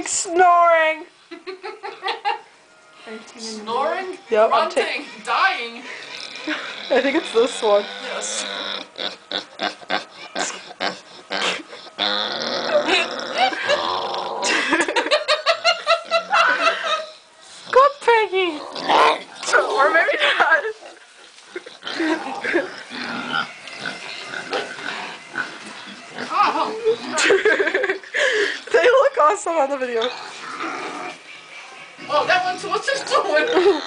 pig's snoring. Snoring? Yep. Grunting? Dying? I think it's this one. Yes. Good piggy. Or maybe not. Oh. They look awesome on the video. Oh, that one's what's it doing?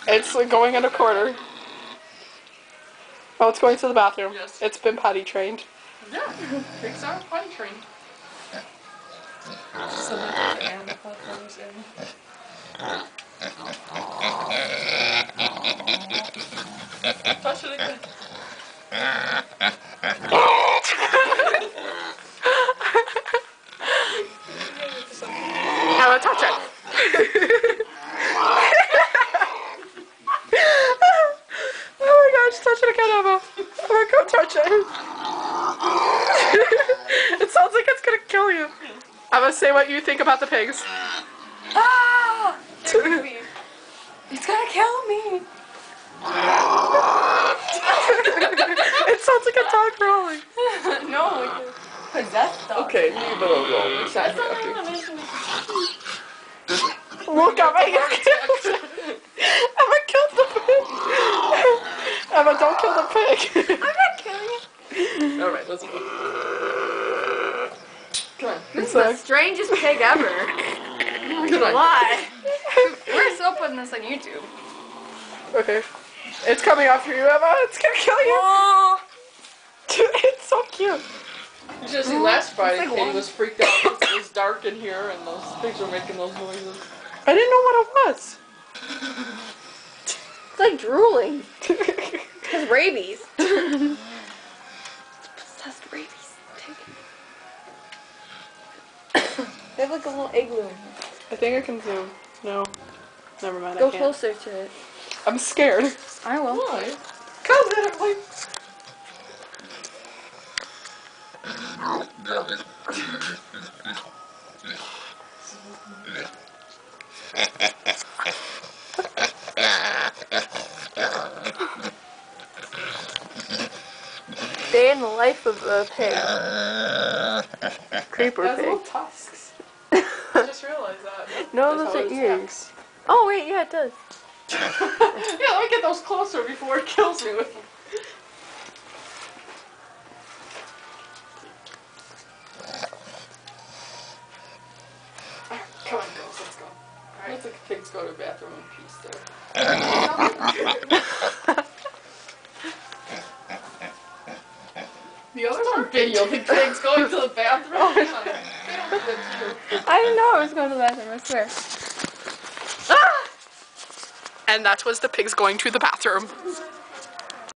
It's going in a corner. Oh, it's going to the bathroom. Yes. It's been potty trained. Yeah, pigs are potty trained. So that the animal goes in. Touch it again. Emma, touch it. Oh my gosh, touch it again, Emma. Emma, go touch it. It sounds like it's gonna kill you. Emma, say what you think about the pigs. Ah! It's gonna kill me. It sounds like a dog growling. No, like a possessed dog. Okay, leave it alone. That's not Okay. what I'm Look, Emma, you killed Emma killed the pig. Emma, don't kill the pig. I'm not killing it. Alright, let's go. Come on. This is the strangest pig ever. Come on. Why? We're still putting this on YouTube. Okay. It's coming after you, Emma. It's gonna kill you. Oh. It's so cute. You should see last Friday, like Katie one. was freaked out because it was dark in here and those pigs were making those noises. I didn't know what it was. It's like drooling. It's rabies. Possessed rabies. They have like a little igloo in here. I think I can zoom. No. Never mind, Go I can't. closer to it. I'm scared. I will. Why? Come at it, like... Day in the life of a pig. Creeper It has pig. little tusks. I just realized that. No, That's those how are it ears. Oh wait, yeah, it does. Yeah, let me get those closer before it kills me with them. Come on, girls, let's go. Alright, let the pigs go to the bathroom in peace there. The other one video, the pigs going to the bathroom. I didn't know I was going to the bathroom, I swear. And that was the pigs going to the bathroom.